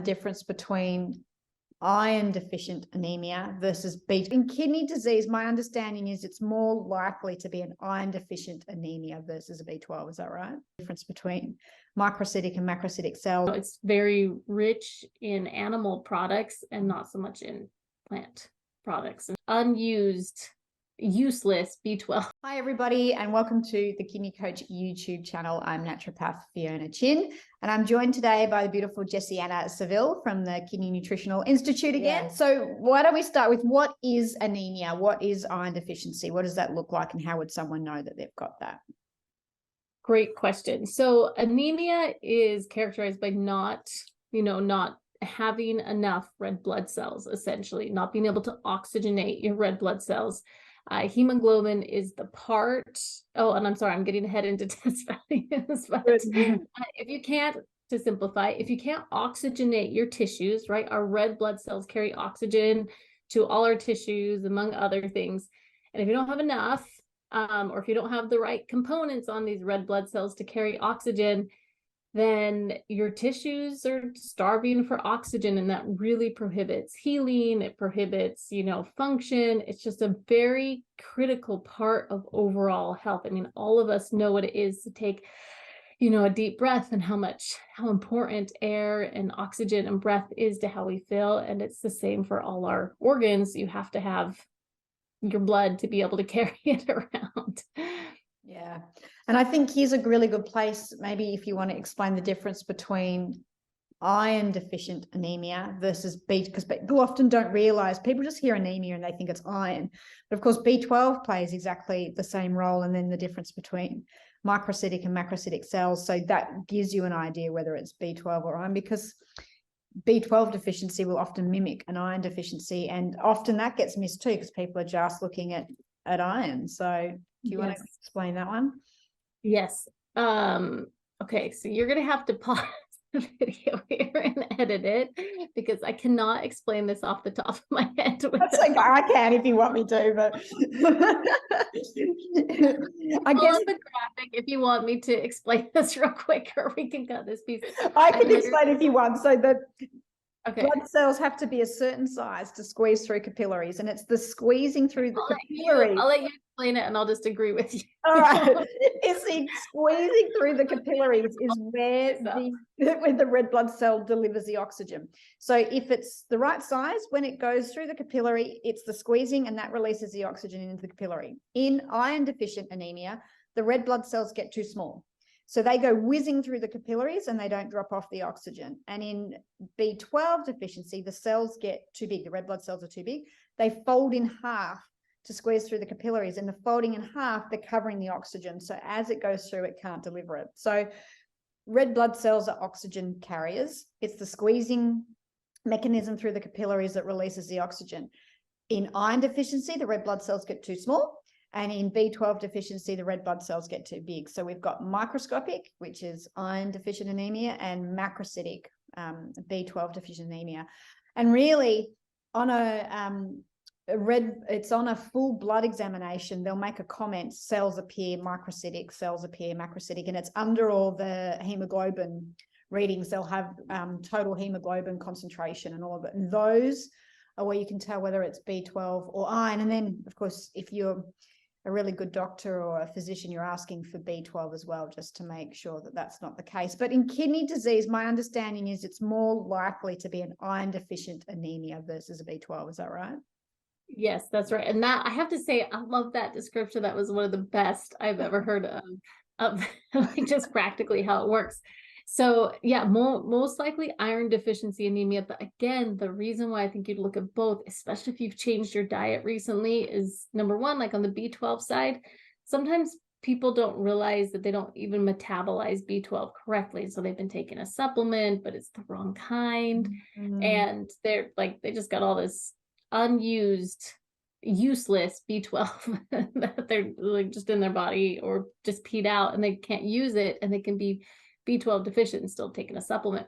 difference between iron deficient anemia versus B12. In kidney disease, my understanding is it's more likely to be an iron deficient anemia versus a B12. Is that right? Difference between microcytic and macrocytic cells. It's very rich in animal products and not so much in plant products. Unused, useless B12. Hi, everybody, and welcome to the Kidney Coach YouTube channel. I'm naturopath Fiona Chin, and I'm joined today by the beautiful Jessianna Seville from the Kidney Nutritional Institute again. Yes. So why don't we start with what is anemia? What is iron deficiency? What does that look like, and how would someone know that they've got that? Great question. So anemia is characterized by not having enough red blood cells, essentially, not being able to oxygenate your red blood cells. Hemoglobin is the part. Oh, and I'm sorry, I'm getting ahead into test values. But if you can't, to simplify, if you can't oxygenate your tissues, right? Our red blood cells carry oxygen to all our tissues, among other things. And if you don't have enough, or if you don't have the right components on these red blood cells to carry oxygen, then your tissues are starving for oxygen, and that really prohibits healing. It prohibits, function. It's just a very critical part of overall health. I mean, all of us know what it is to take, a deep breath, and how important air and oxygen and breath is to how we feel. And it's the same for all our organs. You have to have your blood to be able to carry it around. Yeah. And I think here's a really good place, maybe if you want to explain the difference between iron deficient anemia versus B, because people often don't realize, people just hear anemia and they think it's iron. But of course, B12 plays exactly the same role, and then the difference between microcytic and macrocytic cells. So that gives you an idea whether it's B12 or iron, because B12 deficiency will often mimic an iron deficiency, and often that gets missed too, because people are just looking at iron. So do you want to explain that one? Yes. Okay, so you're going to have to pause the video here and edit it, because I cannot explain this off the top of my head. That's okay. I can if you want me to, but I guess the graphic if you want me to explain this real quick, or we can cut this piece. I can explain if you want. So the okay. Blood cells have to be a certain size to squeeze through capillaries, and it's the squeezing through the capillaries. I'll let you explain it, and I'll just agree with you. All right. It's the squeezing through the capillaries is where the red blood cell delivers the oxygen. So if it's the right size, when it goes through the capillary, it's the squeezing, and that releases the oxygen into the capillary. In iron deficient anemia, the red blood cells get too small. So they go whizzing through the capillaries and they don't drop off the oxygen. And in B12 deficiency, the cells get too big. The red blood cells are too big. They fold in half to squeeze through the capillaries, and the folding in half, they're covering the oxygen. So as it goes through, it can't deliver it. So red blood cells are oxygen carriers. It's the squeezing mechanism through the capillaries that releases the oxygen. In iron deficiency, the red blood cells get too small. And in B12 deficiency, the red blood cells get too big. So we've got microscopic, which is iron deficient anemia, and macrocytic, B12 deficient anemia. And really, on it's on a full blood examination, they'll make a comment, cells appear microcytic, cells appear macrocytic, and it's under all the hemoglobin readings. They'll have total hemoglobin concentration and all of it. And those are where you can tell whether it's B12 or iron. And then, of course, if you're a really good doctor or a physician, you're asking for B12 as well, just to make sure that that's not the case. But in kidney disease, my understanding is it's more likely to be an iron deficient anemia versus a B12. Is that right? Yes, that's right. And that, I have to say, I love that description. That was one of the best I've ever heard of like just practically how it works. So yeah, most likely iron deficiency anemia. But again, the reason why I think you'd look at both, especially if you've changed your diet recently, is number one, like on the B12 side, sometimes people don't realize that they don't even metabolize B12 correctly. So they've been taking a supplement, but it's the wrong kind. And they're like, they just got all this unused, useless B12 that they're like just in their body or just peed out, and they can't use it, and they can be B12 deficient and still taking a supplement.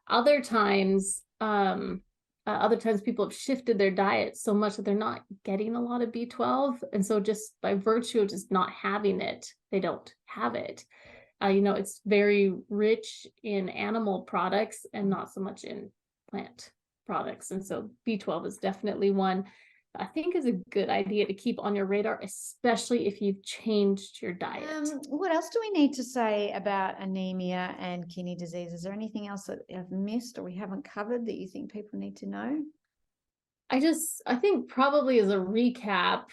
Other times people have shifted their diet so much that they're not getting a lot of B12, and so just by virtue of just not having it, they don't have it. It's very rich in animal products and not so much in plant products. And so B12 is definitely one I think is a good idea to keep on your radar, especially if you've changed your diet. What else do we need to say about anemia and kidney disease? Is there anything else that I've missed or we haven't covered that you think people need to know? I think probably as a recap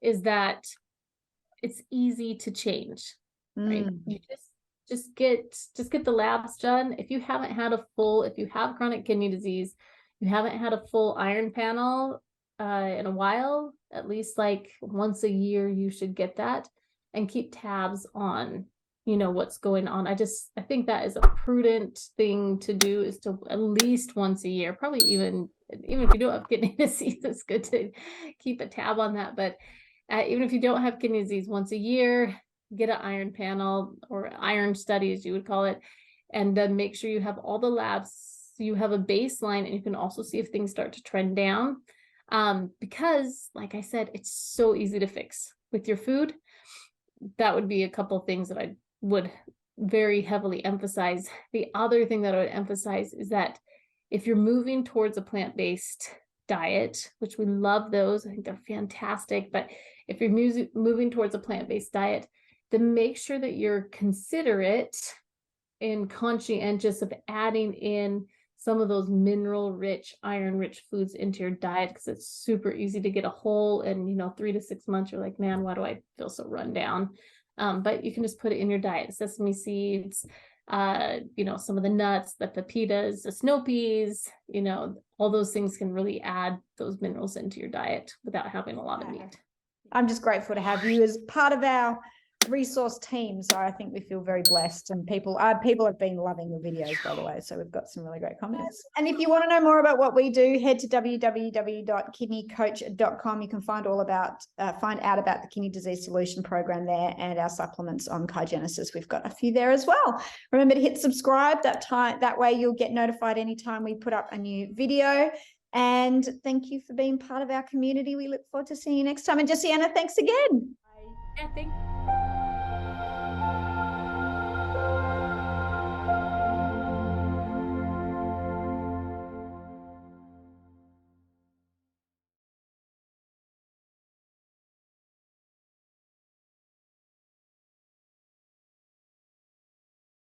is that it's easy to change, right? You just get the labs done. If you haven't had if you have chronic kidney disease, you haven't had a full iron panel in a while, at least like once a year, you should get that and keep tabs on, what's going on. I think that is a prudent thing to do, is to at least once a year, probably even if you don't have kidney disease, it's good to keep a tab on that. But even if you don't have kidney disease, once a year, get an iron panel or iron study, as you would call it, and then make sure you have all the labs. So you have a baseline, and you can also see if things start to trend down. Because like I said, it's so easy to fix with your food. That would be a couple of things that I would very heavily emphasize. The other thing that I would emphasize is that if you're moving towards a plant-based diet, which we love those, I think they're fantastic, but if you're moving towards a plant-based diet, then make sure that you're considerate and conscientious of adding in some of those mineral-rich, iron-rich foods into your diet, because it's super easy to get a hole, and 3 to 6 months, you're like, man, why do I feel so run down? But you can just put it in your diet. Sesame seeds, some of the nuts, the pepitas, the snow peas, all those things can really add those minerals into your diet without having a lot of meat. I'm just grateful to have you as part of our resource team. So I think we feel very blessed, and people have been loving the videos, by the way. So we've got some really great comments. And if you want to know more about what we do, head to www.kidneycoach.com. You can find out about the Kidney Disease Solution Program there, and our supplements on Kaigenesis. We've got a few there as well. Remember to hit subscribe. That way you'll get notified anytime we put up a new video. And thank you for being part of our community. We look forward to seeing you next time. And Jessianna, thanks again. Yeah, thanks.